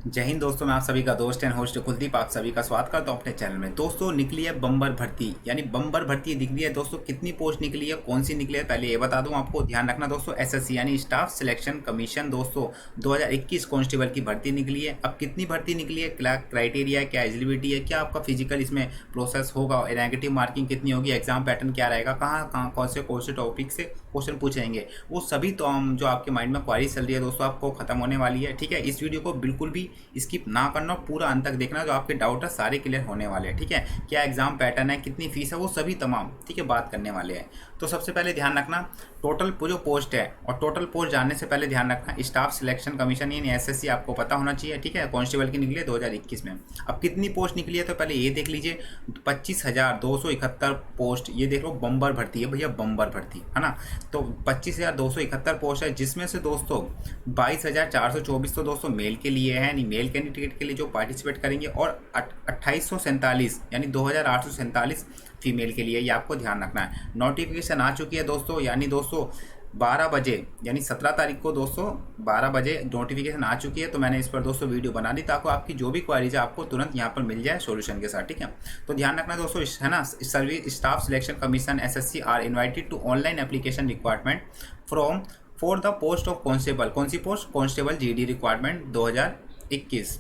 जय हिंद दोस्तों, मैं आप सभी का दोस्त एंड होस्ट कुलदीप आप सभी का स्वागत करता हूं अपने चैनल में। दोस्तों निकली है बम्पर भर्ती, यानी बम्पर भर्ती निकली है। दोस्तों कितनी पोस्ट निकली है, कौन सी निकली है, पहले ये बता दूं आपको। ध्यान रखना दोस्तों, एसएससी यानी स्टाफ सिलेक्शन कमीशन दोस्तों 2021 कांस्टेबल की भर्ती निकली है। अब कितनी भर्ती निकली है, क्या क्राइटेरिया है, क्या एलिजिबिलिटी है, क्या आपका फिजिकल इसमें प्रोसेस होगा, नेगेटिव मार्किंग कितनी होगी, एग्जाम पैटर्न क्या रहेगा, कहाँ कहाँ कौन से टॉपिक से क्वेश्चन पूछेंगे, वो सभी तो हम जो आपके माइंड में क्वारी चल रही है दोस्तों आपको खत्म होने वाली है। ठीक है, इस वीडियो को बिल्कुल भी स्किप ना करना, पूरा अंत तक देखना। जो आपके डाउट है सारे क्लियर होने वाले हैं। ठीक है, क्या एग्जाम पैटर्न है, कितनी फीस है, वो सभी तमाम ठीक है बात करने वाले हैं। तो सबसे पहले ध्यान रखना, टोटल जो पोस्ट है, और टोटल पोस्ट जानने से पहले ध्यान रखना स्टाफ सिलेक्शन कमीशन यानी एसएससी आपको पता होना चाहिए। ठीक है, कांस्टेबल की निकली है 2021 में। अब कितनी पोस्ट निकली है तो पहले ये देख लीजिए, 25,271 पोस्ट। ये देख लो बम्पर भर्ती है भैया, बम्पर भर्ती है ना। तो 25,271 पोस्ट है, जिसमें से दोस्तों 22,424 तो दोस्तों मेल के लिए है, यानी मेल कैंडिडेट के लिए जो पार्टिसिपेट करेंगे, और 2847 यानी 2,847 फीमेल के लिए। ये आपको ध्यान रखना है। नोटिफिकेशन आ चुकी है दोस्तों, यानी दोस्तों 12 बजे यानी 17 तारीख को दोस्तों 12 बजे नोटिफिकेशन आ चुकी है। तो मैंने इस पर दोस्तों वीडियो बना दी ताकि आपकी जो भी क्वारीज है आपको तुरंत यहाँ पर मिल जाए सॉल्यूशन के साथ। ठीक है, तो ध्यान रखना दोस्तों, है ना। Service staff selection commission SSC are invited to online application requirement from for the post of constable. कौन सी पोस्ट? Constable GD requirement 2021।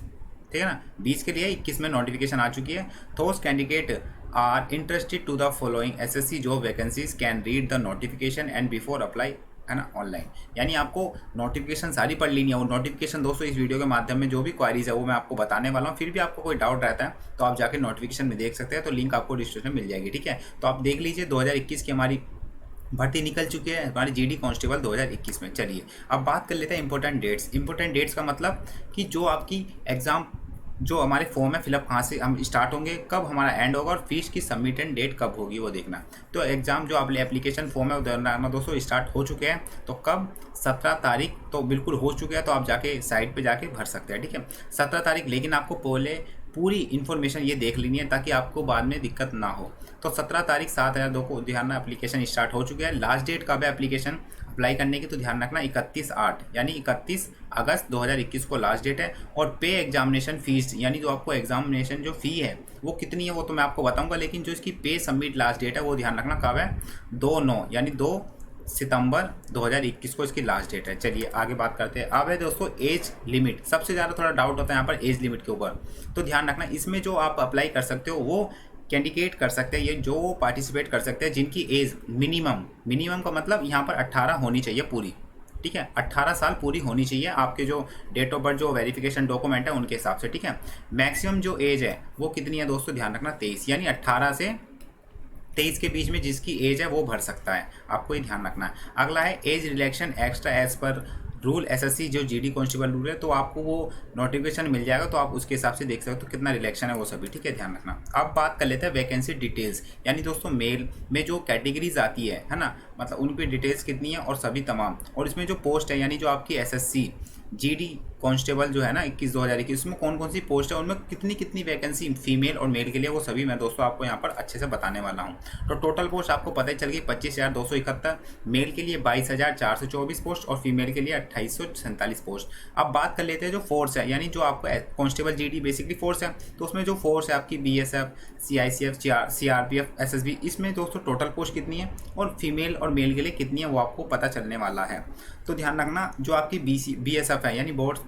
ठीक है ना, 20 के लिए 21 में नोटिफिकेशन आ चुकी है। Those candidate are interested to the following SSC job vacancies can read the notification and before apply, है ना, ऑनलाइन। यानी आपको नोटिफिकेशन सारी पढ़ लेनी है। वो नोटिफिकेशन दोस्तों इस वीडियो के माध्यम में जो भी क्वारीज है वो मैं आपको बताने वाला हूँ। फिर भी आपको कोई डाउट रहता है तो आप जाके नोटिफिकेशन में देख सकते हैं, तो लिंक आपको डिस्क्रिप्शन में मिल जाएगी। ठीक है, तो आप देख लीजिए 2021 की हमारी भर्ती निकल चुकी है, हमारी जीडी कांस्टेबल 2021 में। चलिए अब बात कर लेते हैं इंपॉर्टेंट डेट्स। इंपॉर्टेंट डेट्स का मतलब कि जो आपकी एग्जाम जो हमारे फॉर्म है फिलअप कहाँ से हम स्टार्ट होंगे, कब हमारा एंड होगा, और फीस की सबमिटेड डेट कब होगी वो देखना। तो एग्जाम जो आप एप्लीकेशन फॉर्म है वो दोस्तों स्टार्ट हो चुके हैं। तो कब? 17 तारीख तो बिल्कुल हो चुके हैं, तो आप जाके साइट पे जाके भर सकते हैं। ठीक है, 17 तारीख। लेकिन आपको पहले पूरी इन्फॉर्मेशन ये देख लेनी है ताकि आपको बाद में दिक्कत ना हो। तो 17 तारीख 7/2 को ध्यान, एप्लीकेशन स्टार्ट हो चुके हैं। लास्ट डेट कब है एप्लीकेशन अप्लाई करने की तो ध्यान रखना 31/8 यानी 31 अगस्त 2021 को लास्ट डेट है। और पे एग्जामिनेशन फीस यानी जो आपको एग्जामिनेशन जो फ़ी है वो कितनी है वो तो मैं आपको बताऊंगा, लेकिन जो इसकी पे सबमिट लास्ट डेट है वो ध्यान रखना कब है, 2/9 यानी 2 सितंबर 2021 को इसकी लास्ट डेट है। चलिए आगे बात करते हैं। अब है दोस्तों एज लिमिट, सबसे ज़्यादा थोड़ा डाउट होता है यहाँ पर एज लिमिट के ऊपर। तो ध्यान रखना, इसमें जो आप अप्लाई कर सकते हो वो कैंडिडेट कर सकते हैं, ये जो पार्टिसिपेट कर सकते हैं जिनकी एज मिनिमम का मतलब यहाँ पर 18 होनी चाहिए पूरी। ठीक है, 18 साल पूरी होनी चाहिए आपके जो डेट ऑफ बर्थ जो वेरिफिकेशन डॉक्यूमेंट है उनके हिसाब से। ठीक है, मैक्सिमम जो एज है वो कितनी है दोस्तों, ध्यान रखना 23 यानी 18 से 23 के बीच में जिसकी एज है वो भर सकता है, आपको ये ध्यान रखना है। अगला है age relaxation extra age per rule SSC जो जीडी कांस्टेबल रूल है, तो आपको वो नोटिफिकेशन मिल जाएगा, तो आप उसके हिसाब से देख सकते हो तो कितना रिलैक्शन है वो सभी। ठीक है, ध्यान रखना। अब बात कर लेते हैं वैकेंसी डिटेल्स, यानी दोस्तों मेल में जो कैटेगरीज आती है ना, मतलब उनकी डिटेल्स कितनी है और सभी तमाम। और इसमें जो पोस्ट है यानी जो आपकी एसएससी जीडी कांस्टेबल जो है ना 21/2021 उसमें कौन कौन सी पोस्ट है, उनमें कितनी कितनी वैकेंसी फीमेल और मेल के लिए, वो सभी मैं दोस्तों आपको यहाँ पर अच्छे से बताने वाला हूँ। तो टोटल पोस्ट आपको पता ही चल गई 25,271, मेल के लिए 22,424 पोस्ट और फीमेल के लिए 2,847 पोस्ट। अब बात कर लेते हैं जो फोर्स है, यानी जो आपको कांस्टेबल जीडी बेसिकली फोर्स है, तो उसमें जो फोर्स है आपकी बीएसएफ, सीआईसीएफ, सीआरपीएफ, एसएसबी, इसमें दोस्तों टोटल पोस्ट कितनी है और फीमेल और मेल के लिए कितनी है वो आपको पता चलने वाला है। तो ध्यान रखना, जो आपकी बीएसएफ है यानी बोर्ड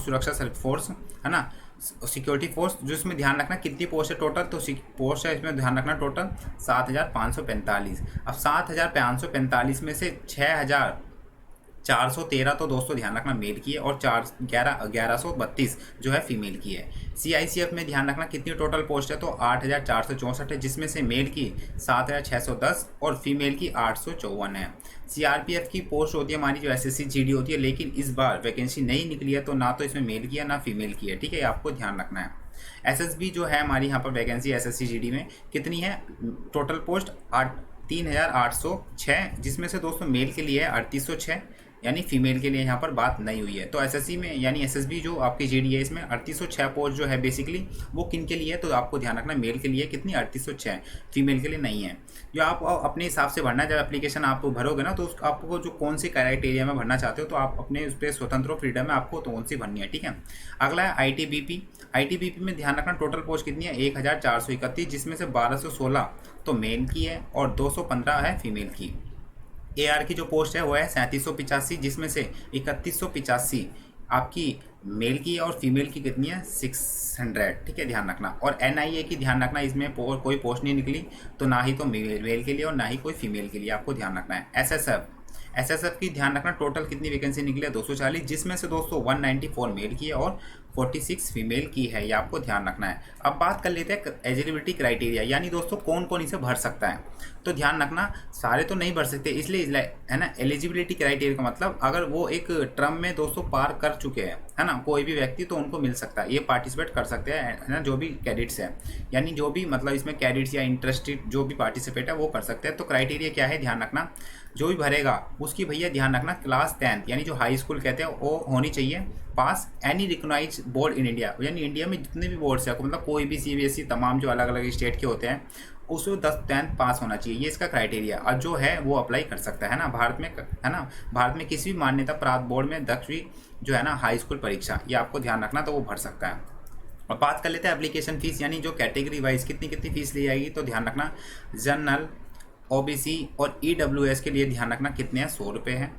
सुरक्षा फोर्स है ना, सिक्योरिटी फोर्स, जो इसमें ध्यान रखना कितनी पोस्ट है टोटल, तो पोस्ट है इसमें ध्यान रखना टोटल 7,545। अब 7,545 में से 6,413 तो दोस्तों ध्यान रखना मेल की है, और 1132 जो है फीमेल की है। सीआईसीएफ में ध्यान रखना कितनी टोटल पोस्ट है, तो 8,464 है, जिसमें से मेल की 7,610 और फीमेल की 854 है। सीआरपीएफ की पोस्ट होती है हमारी जो एसएससी जीडी होती है, लेकिन इस बार वैकेंसी नहीं निकली है, तो ना तो इसमें मेल की है ना फीमेल की है। ठीक है, आपको ध्यान रखना है। एसएसबी जो है हमारी यहाँ पर वैकेंसी एसएससी जीडी में कितनी है, टोटल पोस्ट 3,806, जिसमें से दोस्तों मेल के लिए है 3,806, यानी फीमेल के लिए यहाँ पर बात नहीं हुई है। तो एसएससी में यानी एसएसबी जो आपकी जीडी है इसमें 3806 पोस्ट जो है बेसिकली वो किन के लिए है, तो आपको ध्यान रखना मेल के लिए कितनी 3806, फीमेल के लिए नहीं है। जो आप अपने हिसाब से भरना है, जब एप्लीकेशन आप भरोगे ना तो आपको जो कौन सी क्राइटेरिया में भरना चाहते हो तो आप अपने उस पर स्वतंत्र फ्रीडम है आपको तो कौन सी भरनी है, ठीक है। अगला है आईटीबीपी। आईटीबीपी में ध्यान रखना टोटल पोस्ट कितनी है 1431, जिसमें से 1216 तो मेल की है और 215 है फीमेल की। एआर की जो पोस्ट है वो है 3785, जिसमें से 3185 आपकी मेल की और फीमेल की कितनी है 600, ठीक है, ध्यान रखना। और एनआईए की ध्यान रखना, इसमें कोई पोस्ट नहीं निकली तो ना ही तो मेल के लिए और ना ही कोई फीमेल के लिए आपको ध्यान रखना है। एसएसएफ की ध्यान रखना टोटल कितनी वैकेंसी निकली है 240, जिसमें से दोस्तों 194 मेल की है और 46 फीमेल की है, ये आपको ध्यान रखना है। अब बात कर लेते हैं एलिजिबिलिटी क्राइटेरिया, यानी दोस्तों कौन कौन इसे भर सकता है। तो ध्यान रखना सारे तो नहीं भर सकते, इसलिए है ना एलिजिबिलिटी क्राइटेरिया का मतलब अगर वो एक टर्म में दोस्तों पार कर चुके हैं है ना कोई भी व्यक्ति, तो उनको मिल सकता है, ये पार्टिसिपेट कर सकते हैं है ना जो भी कैडेट्स हैं, यानी जो भी मतलब इसमें कैडेट्स या इंटरेस्टेड जो भी पार्टिसिपेट है वो कर सकते हैं। तो क्राइटेरिया क्या है ध्यान रखना, जो भी भरेगा उसकी भैया ध्यान रखना क्लास 10th यानी जो हाई स्कूल कहते हैं वो होनी चाहिए pass any recognise board in India, यानी इंडिया में जितने भी बोर्ड्स हैं मतलब कोई भी सीबीएसई तमाम जो अलग अलग स्टेट के होते हैं उसको 10th पास होना चाहिए, ये इसका क्राइटेरिया। और जो है वो अप्लाई कर सकता है ना भारत में, है ना भारत में किसी भी मान्यता प्राप्त बोर्ड में 10वीं जो है ना हाई स्कूल परीक्षा, ये आपको ध्यान रखना, तो वो भर सकता है। और बात कर लेते हैं एप्लीकेशन फीस, यानी जो कैटेगरी वाइज कितनी फीस ली जाएगी। तो ध्यान रखना जनरल, ओबीसी और ईडब्ल्यूएस के लिए ध्यान रखना कितने हैं 100 रुपये है।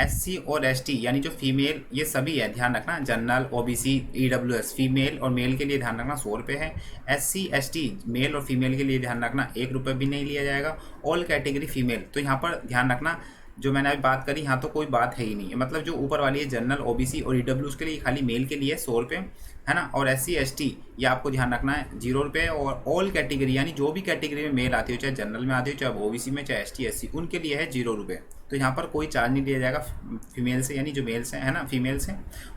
एससी और एसटी यानी जो फीमेल ये सभी है ध्यान रखना, जनरल, ओबीसी, ईडब्ल्यूएस फीमेल और मेल के लिए ध्यान रखना 100 रुपये है। एससी एसटी मेल और फीमेल के लिए ध्यान रखना 1 रुपये भी नहीं लिया जाएगा। ऑल कैटेगरी फीमेल, तो यहाँ पर ध्यान रखना जो मैंने अभी बात करी यहाँ तो कोई बात है ही नहीं है, मतलब जो ऊपर वाली है जनरल, ओबीसी और ईडब्ल्यूएस के लिए खाली मेल के लिए 100 रुपये है ना, और एससी एसटी ये आपको ध्यान रखना है 0 रुपये। और ऑल कैटेगरी यानी जो भी कैटेगरी में मेल आती हो, चाहे जनरल में आती हो, चाहे ओबीसी में, चाहे एसटी एससी, उनके लिए है 0 रुपये। तो यहाँ पर कोई चार्ज नहीं लिया जाएगा फीमेल से, यानी जो मेल से है ना फीमेल से।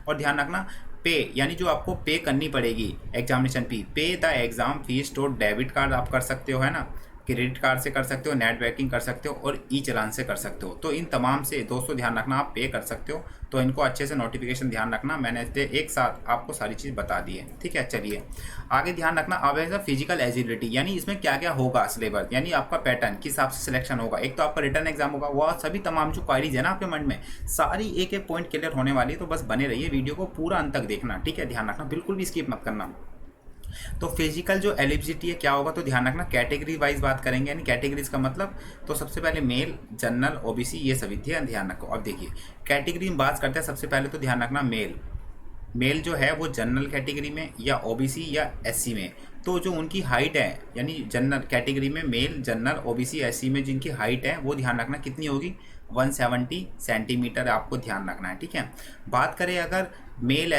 और ध्यान रखना पे यानी जो आपको पे करनी पड़ेगी एग्जामिनेशन फी, पे द एग्जाम फीस तो डेबिट कार्ड आप कर सकते हो है ना, क्रेडिट कार्ड से कर सकते हो, नेट बैंकिंग कर सकते हो और ई चालान से कर सकते हो। तो इन तमाम से दोस्तों ध्यान रखना आप पे कर सकते हो, तो इनको अच्छे से नोटिफिकेशन ध्यान रखना, मैंने एक साथ आपको सारी चीज़ बता दी है, ठीक है। चलिए आगे ध्यान रखना अब है फिजिकल एलिजिबिलिटी, यानी इसमें क्या क्या होगा सिलेबस, यानी आपका पैटर्न किस हिसाब से सिलेक्शन होगा। एक तो आपका रिटर्न एग्जाम होगा, वह सभी तमाम जो क्वारीज है ना आपके मन में सारी एक एक पॉइंट क्लियर होने वाली है, तो बस बने रहिए वीडियो को पूरा अंत तक देखना, ठीक है। ध्यान रखना बिल्कुल भी स्किप मत करना। तो फिजिकल जो एलिजिबिलिटी है क्या होगा, तो ध्यान रखना कैटेगरी वाइज बात करेंगे, यानी कैटेगरीज का मतलब तो सबसे पहले मेल, जनरल, ओबीसी ये सभी ध्यान रखो। अब देखिए कैटेगरी में बात करते हैं, सबसे पहले तो ध्यान रखना मेल जो है वो जनरल कैटेगरी में या ओबीसी या एससी में, तो जो उनकी हाइट है यानी जनरल कैटेगरी में मेल, जनरल, ओबीसी, एससी में जिनकी हाइट है वो ध्यान रखना कितनी होगी 170 सेंटीमीटर आपको ध्यान रखना है, ठीक है। बात करें अगर मेल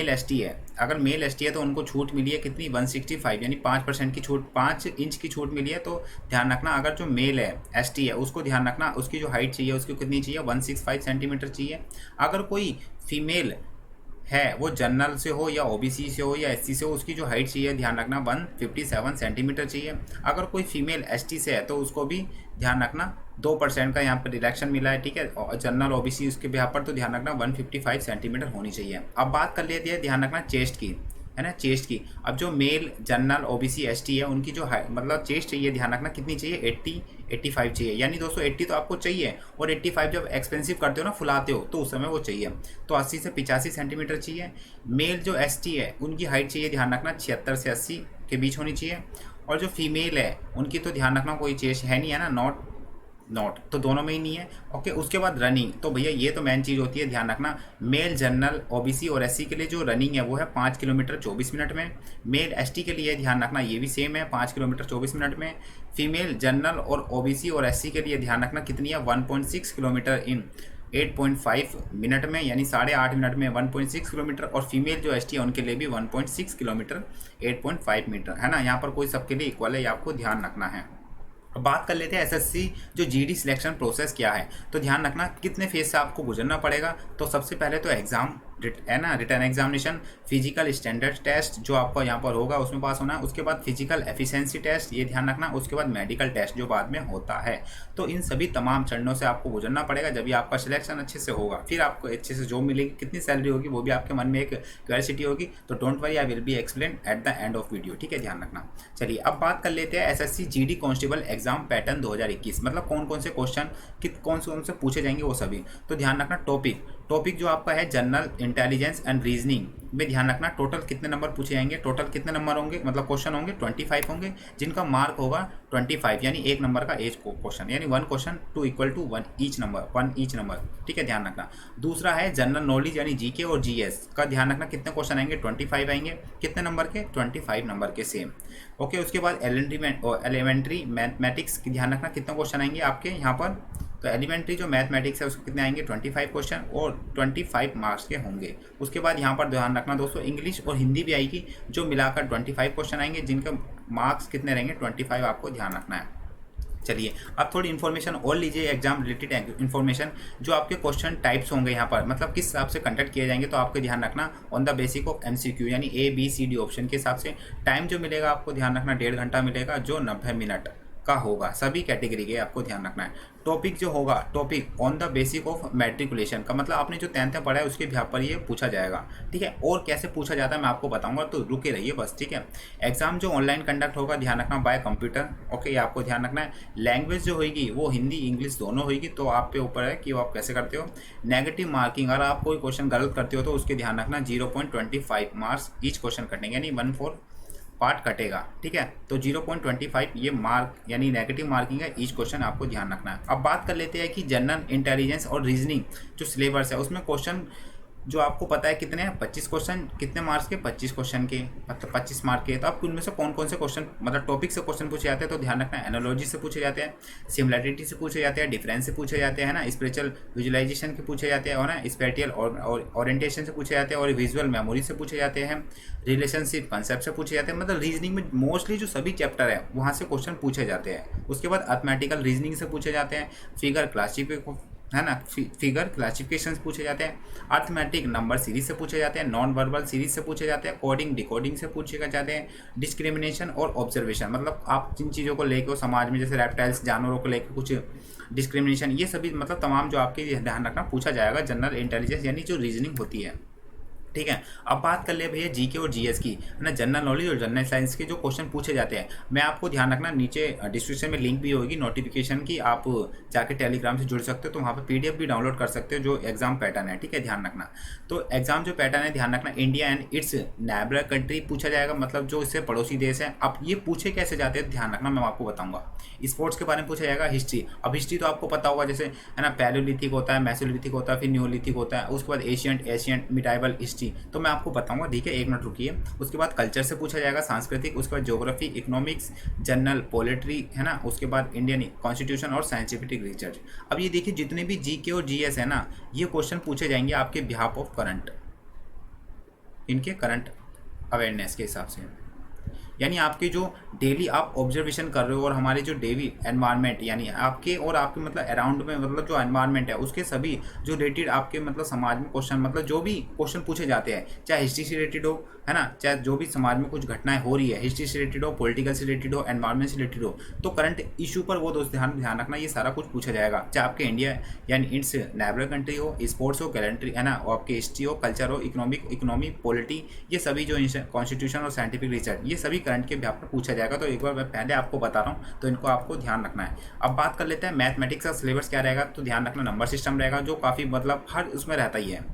एसटी है, अगर मेल एसटी है तो उनको छूट मिली है कितनी 165 यानी 5% की छूट, 5 इंच की छूट मिली है। तो ध्यान रखना अगर जो मेल है एसटी है उसको ध्यान रखना उसकी जो हाइट चाहिए उसको कितनी चाहिए 165 सेंटीमीटर चाहिए। अगर कोई फीमेल है वो जनरल से हो या ओबीसी से हो या एससी से हो, उसकी जो हाइट चाहिए ध्यान रखना 157 सेंटीमीटर चाहिए। अगर कोई फीमेल एसटी से है तो उसको भी ध्यान रखना 2% का यहाँ पर रिडक्शन मिला है, ठीक है। और जनरल ओबीसी उसके बिहार पर तो ध्यान रखना 155 सेंटीमीटर होनी चाहिए। अब बात कर लेती है ध्यान रखना चेस्ट की, है ना, चेस्ट की। अब जो मेल, जनरल, ओबीसी, एसटी है उनकी जो मतलब चेस्ट चाहिए ध्यान रखना कितनी चाहिए 85 चाहिए, यानी दोस्तों 80 तो आपको चाहिए और 85 जब एक्सपेंसिव करते हो ना फुलाते हो तो उस समय वो चाहिए, तो 80 से 85 सेंटीमीटर चाहिए। मेल जो एसटी है उनकी हाइट चाहिए ध्यान रखना 76 से 80 के बीच होनी चाहिए। और जो फीमेल है उनकी तो ध्यान रखना कोई चेस्ट है नहीं है ना, नॉट तो दोनों में ही नहीं है, ओके। उसके बाद रनिंग, तो भैया ये तो मेन चीज़ होती है ध्यान रखना, मेल, जनरल, ओबीसी और एससी के लिए जो रनिंग है वो है 5 किलोमीटर 24 मिनट में। मेल एसटी के लिए ध्यान रखना ये भी सेम है 5 किलोमीटर 24 मिनट में। फीमेल, जनरल और ओबीसी और एससी के लिए ध्यान रखना कितनी है 1.6 किलोमीटर इन 8.5 मिनट में, यानी 8.5 मिनट में 1.6 किलोमीटर। और फीमेल जो एसटी है उनके लिए भी 1.6 किलोमीटर 8.5 मीटर, है ना। यहाँ पर कोई सबके लिए इक्वल है, ये आपको ध्यान रखना है। बात कर लेते हैं एसएससी जो जीडी सिलेक्शन प्रोसेस क्या है। तो ध्यान रखना कितने फेज से आपको गुजरना पड़ेगा। तो सबसे पहले तो एग्ज़ाम है ना, written examination, physical standard test जो आपका यहाँ पर होगा उसमें पास होना है, उसके बाद फिजिकल एफिशिएंसी टेस्ट, ये ध्यान रखना, उसके बाद मेडिकल टेस्ट जो बाद में होता है। तो इन सभी तमाम चरणों से आपको गुजरना पड़ेगा, जब भी आपका सिलेक्शन अच्छे से होगा, फिर आपको अच्छे से जॉब मिलेगी। कितनी सैलरी होगी वो भी आपके मन में एक क्यूरियोसिटी होगी। तो don't worry, I will be explain at the end of video, ठीक है, ध्यान रखना। चलिए अब बात कर लेते हैं SSC GD constable exam pattern 2021, मतलब कौन कौन से क्वेश्चन कौन से पूछे जाएंगे वो सभी। तो ध्यान रखना, टॉपिक जो आपका है जनरल इंटेलिजेंस एंड रीजनिंग में ध्यान रखना, टोटल कितने नंबर पूछे जाएंगे, टोटल कितने नंबर होंगे, मतलब क्वेश्चन होंगे 25 होंगे, जिनका मार्क होगा 25, यानी एक नंबर का एज क्वेश्चन, यानी 1 question two equal to 1 each number, ठीक है, ध्यान रखना। दूसरा है जनरल नॉलेज यानी जीके और जीएस का ध्यान रखना, कितने क्वेश्चन आएंगे, 25 आएंगे, कितने नंबर के, 25 नंबर के सेम। ओके, उसके बाद एलिमेंट्री मैथमेटिक्स की ध्यान रखना, कितने क्वेश्चन आएंगे आपके यहाँ पर। तो एलिमेंट्री जो मैथमेटिक्स है उसके कितने आएंगे, 25 क्वेश्चन और 25 मार्क्स के होंगे। उसके बाद यहाँ पर ध्यान रखना दोस्तों, इंग्लिश और हिंदी भी आएगी, जो मिलाकर 25 क्वेश्चन आएंगे, जिनके मार्क्स कितने रहेंगे, 25 आपको ध्यान रखना है। चलिए अब थोड़ी इन्फॉर्मेशन और लीजिए, एग्जाम रिलेटेड इन्फॉर्मेशन, जो आपके क्वेश्चन टाइप्स होंगे यहाँ पर, मतलब किस हिसाब से कंडक्ट किए जाएंगे, तो आपको ध्यान रखना on the basic of MCQ, यानी ABCD ऑप्शन के हिसाब से। टाइम जो मिलेगा आपको ध्यान रखना 1.5 घंटा मिलेगा, जो 90 मिनट का होगा, सभी कैटेगरी के आपको ध्यान रखना है। टॉपिक जो होगा, topic on the basic of matriculation का, मतलब आपने जो 10th में पढ़ा है उसके भी पर ये पूछा जाएगा, ठीक है। और कैसे पूछा जाता है मैं आपको बताऊंगा, तो रुके रहिए बस, ठीक है। एग्जाम जो ऑनलाइन कंडक्ट होगा ध्यान रखना बाय कंप्यूटर, ओके, ये आपको ध्यान रखना है। लैंग्वेज जो होगी वो हिंदी इंग्लिश दोनों होगी, तो आप पे ऊपर है कि वो आप कैसे करते हो। नेगेटिव मार्किंग, अगर आप कोई क्वेश्चन गलत करते हो तो उसके ध्यान रखना 0.25 मार्क्स ईच क्वेश्चन कटेंगे, यानी 1/4 पार्ट कटेगा, ठीक है। तो 0.25 ये मार्क यानी नेगेटिव मार्किंग है ईच क्वेश्चन, आपको ध्यान रखना है। अब बात कर लेते हैं कि जनरल इंटेलिजेंस और रीजनिंग जो सिलेबस है उसमें क्वेश्चन जो आपको पता है कितने हैं, 25 क्वेश्चन, कितने मार्क्स के, 25 क्वेश्चन के, मतलब 25 मार्क के। तो आपको उनमें से कौन कौन से क्वेश्चन, मतलब टॉपिक से क्वेश्चन पूछे जाते हैं, तो ध्यान रखना एनालॉजी से पूछे जाते हैं, सिमिलैरिटी से पूछे जाते हैं, डिफरेंस से पूछे जाते हैं ना, स्पिरिचुअल विजुअलाइजेशन के पूछे जाते हैं, और ना स्पेटियल और ओरिएंटेशन से पूछे जाते हैं, और विजुअल मेमोरी से पूछे जाते हैं, रिलेशनशिप कंसेप्ट से पूछे जाते हैं। मतलब रीजनिंग में मोस्टली जो सभी चैप्टर है वहाँ से क्वेश्चन पूछे जाते हैं। उसके बाद अर्थमेटिकल रीजनिंग से पूछे जाते हैं, फिगर क्लासिफिकेशन है ना, फिगर क्लासिफिकेशन से पूछे जाते हैं, अर्थमेटिक नंबर सीरीज से पूछे जाते हैं, नॉन वर्बल सीरीज से पूछे जाते हैं, कोडिंग डिकोडिंग से पूछे जाते हैं, डिस्क्रिमिनेशन और ऑब्जर्वेशन, मतलब आप जिन चीज़ों को लेकर समाज में, जैसे रेप्टाइल्स जानवरों को लेकर कुछ डिस्क्रिमिनेशन, ये सभी मतलब तमाम जो आपके ध्यान रखना पूछा जाएगा जनरल इंटेलिजेंस यानी जो रीजनिंग होती है, ठीक है। अब बात कर ले भैया जीके और जीएस की, है ना, जनरल नॉलेज और जनरल साइंस के जो क्वेश्चन पूछे जाते हैं। मैं आपको ध्यान रखना नीचे डिस्क्रिप्शन में लिंक भी होगी नोटिफिकेशन की, आप जाके टेलीग्राम से जुड़ सकते हो, तो वहाँ पे पीडीएफ भी डाउनलोड कर सकते हो जो एग्जाम पैटर्न है, ठीक है, ध्यान रखना। तो एग्जाम जो पैटर्न है ध्यान रखना, India and it's neighbour country पूछा जाएगा, मतलब जो इससे पड़ोसी देश है। अब ये पूछे कैसे जाते हैं ध्यान रखना, मैं आपको बताऊंगा। स्पोर्ट्स के बारे में पूछा जाएगा, हिस्ट्री, अब हिस्ट्री तो आपको पता होगा, जैसे है ना पैलोलिथिक होता है, मेसोलिथिक होता है, फिर न्यूलिथिक होता है, उसके बाद एशियंट मिडाइवल हिस्ट्री, तो मैं आपको बताऊंगा, ठीक है, 1 मिनट रुकिए। उसके बाद कल्चर से पूछा जाएगा, सांस्कृतिक, उसके बाद ज्योग्राफी, इकोनॉमिक्स, जनरल पोलिट्री, है ना, उसके बाद इंडियन कॉन्स्टिट्यूशन और साइंटिफिक रिसर्च। अब ये देखिए जितने भी जीके और जीएस है ना, ये क्वेश्चन पूछे जाएंगे आपके बिहाफ ऑफ करंट, इनके करंट अवेयरनेस के हिसाब से, यानी आपके जो डेली आप ऑब्जर्वेशन कर रहे हो और हमारे जो डेली एनवायरनमेंट, यानी आपके और आपके मतलब अराउंड में, मतलब जो एनवायरनमेंट है उसके सभी जो रिलेटेड आपके मतलब समाज में क्वेश्चन, मतलब जो भी क्वेश्चन पूछे जाते हैं, चाहे हिस्ट्री से रिलेटेड हो, है ना, चाहे जो भी समाज में कुछ घटनाएं हो रही है, हिस्ट्री से रिलेटेड हो, पॉलिटिकल से रिलेटेड हो, एनवायरनमेंट से रिलेटेड हो, तो करंट इशू पर वो दोस्त ध्यान रखना, ये सारा कुछ पूछा जाएगा। चाहे आपके इंडिया यानी इट्स नेबर कंट्री हो, स्पोर्ट्स हो, कैलेंड्री, है ना, और आपके हिस्ट्री हो, कल्चर हो, इकोनॉमी पॉलिटी, ये सभी जो कॉन्स्टिट्यूशन और साइंटिफिक रिसर्च, ये सभी करंट के बिहाफ पर पूछा जाएगा। तो एक बार मैं पहले आपको बता रहा हूँ, तो इनको आपको ध्यान रखना है। अब बात कर लेते हैं मैथमेटिक्स का सिलेबस क्या रहेगा, तो ध्यान रखना नंबर सिस्टम रहेगा, जो काफ़ी मतलब हर उसमें रहता ही है।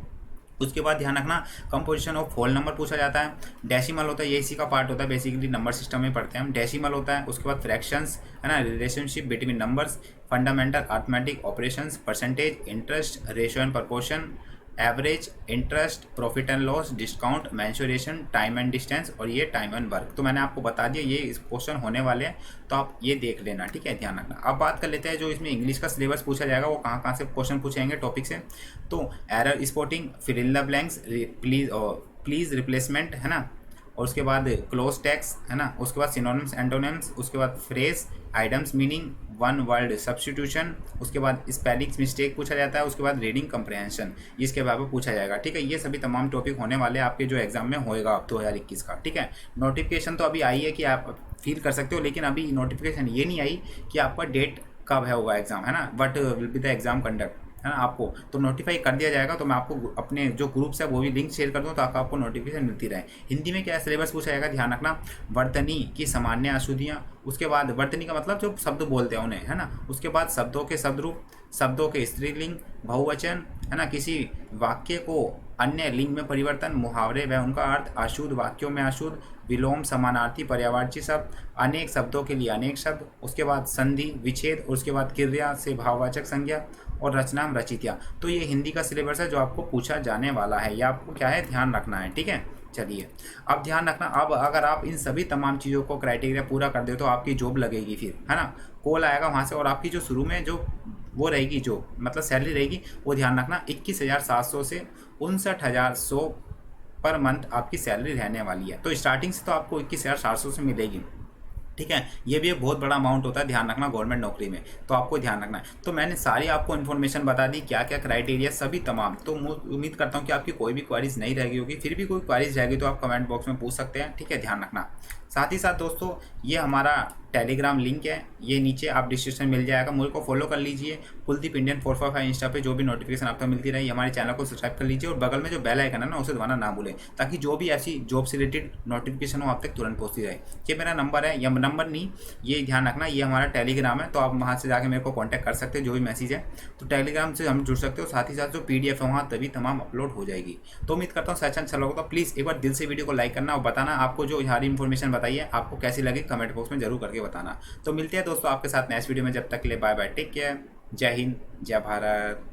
उसके बाद ध्यान रखना कंपोजिशन ऑफ होल नंबर पूछा जाता है, डेसिमल होता है, ये इसी का पार्ट होता है, बेसिकली नंबर सिस्टम में पढ़ते हैं हम, डेसिमल होता है। उसके बाद फ्रैक्शंस, है ना, relationship between numbers, fundamental arithmetic operations, percentage, interest, ratio and proportion, average, interest, profit and loss, discount, menstruation, time and distance, और ये टाइम एंड वर्क। तो मैंने आपको बता दिया ये इस क्वेश्चन होने वाले हैं, तो आप ये देख लेना, ठीक है, ध्यान रखना। अब बात कर लेते हैं जो इसमें इंग्लिश का सिलेबस पूछा जाएगा, वो कहाँ कहाँ से क्वेश्चन पूछे जाएंगे टॉपिक से। तो error spotting, fill in the blanks, please replacement, है ना, और उसके बाद क्लोज टैक्स है ना, उसके बाद सिनोनिम्स एंटोनिम्स, उसके बाद phrase, items meaning, one word substitution, उसके बाद स्पेलिंग मिस्टेक पूछा जाता है, उसके बाद रीडिंग कंप्रहेंशन, इसके बारे में पूछा जाएगा। ठीक है, ये सभी तमाम टॉपिक होने वाले आपके जो एग्जाम में होएगा 2021 का। ठीक है, नोटिफिकेशन तो अभी आई है कि आप फील कर सकते हो, लेकिन अभी नोटिफिकेशन ये नहीं आई कि आपका डेट कब है होगा एग्जाम, है ना, but will be the exam conduct, है ना, आपको तो नोटिफाई कर दिया जाएगा। तो मैं आपको अपने जो ग्रुप्स है वो भी लिंक शेयर कर दूँ ताकि आपको नोटिफिकेशन मिलती रहे। हिंदी में क्या सिलेबस पूछा जाएगा, ध्यान रखना, वर्तनी की सामान्य अशुद्धियाँ, उसके बाद वर्तनी का मतलब जो शब्द बोलते हैं उन्हें, है ना, उसके बाद शब्दों के शब्दरूप, शब्दों के स्त्रीलिंग, बहुवचन, है ना, किसी वाक्य को अन्य लिंग में परिवर्तन, मुहावरे व उनका अर्थ, अशुद्ध वाक्यों में अशुद्ध, विलोम, समानार्थी, पर्यायवाची शब्द, अनेक शब्दों के लिए अनेक शब्द, उसके बाद संधि, विच्छेद, उसके बाद क्रिया से भाववाचक संज्ञा, और रचना रचितिया। तो ये हिंदी का सिलेबस है जो आपको पूछा जाने वाला है, या आपको क्या है ध्यान रखना है। ठीक है, चलिए अब ध्यान रखना, अब अगर आप इन सभी तमाम चीज़ों को क्राइटेरिया पूरा कर दे तो आपकी जॉब लगेगी फिर, है ना, कॉल आएगा वहाँ से, और आपकी जो शुरू में जो वो रहेगी, जो मतलब सैलरी रहेगी, वो ध्यान रखना 21,700 से 59,100 पर मंथ आपकी सैलरी रहने वाली है। तो स्टार्टिंग से तो आपको 21,700 से मिलेगी। ठीक है, ये भी एक बहुत बड़ा अमाउंट होता है, ध्यान रखना, गवर्नमेंट नौकरी में, तो आपको ध्यान रखना है। तो मैंने सारी आपको इन्फॉर्मेशन बता दी, क्या क्या क्राइटेरिया सभी तमाम। तो उम्मीद करता हूँ कि आपकी कोई भी क्वारीज नहीं रह गई होगी, फिर भी कोई क्वारीज रहेगी तो आप कमेंट बॉक्स में पूछ सकते हैं। ठीक है, ध्यान रखना। साथ ही साथ दोस्तों, ये हमारा टेलीग्राम लिंक है, ये नीचे आप डिस्क्रिप्शन मिल जाएगा, मुझे को फॉलो कर लीजिए, कुलदीप इंडियन 455 इंस्टा पे, जो भी नोटिफिकेशन आपको मिलती रही। हमारे चैनल को सब्सक्राइब कर लीजिए, और बगल में जो बेल आइकन है ना उसे दबाना ना भूलें, ताकि जो भी ऐसी जॉब से रिलेटेड नोटिफिकेशन हो आप तक तुरंत पहुँचती रहे। ये मेरा नंबर है, या नंबर नहीं, ये ध्यान रखना, ये हमारा टेलीग्राम है, तो आप वहाँ से जाके मेरे को कॉन्टैक्ट कर सकते हो, जो भी मैसेज है तो टेलीग्राम से हम जुड़ सकते हो। साथ ही साथ जो PDF है वहाँ तभी तमाम अपलोड हो जाएगी। तो उम्मीद करता हूँ सेशन अच्छा लगा, तो प्लीज़ एक बार दिल से वीडियो को लाइक करना, और बताना आपको जो सारी इन्फॉर्मेशन बताई है आपको कैसी लगी, कमेंट बॉक्स में जरूर करके बताना। तो मिलते हैं दोस्तों आपके साथ नेक्स्ट वीडियो में, जब तक के लिए बाय बाय, टेक केयर, जय हिंद, जय भारत।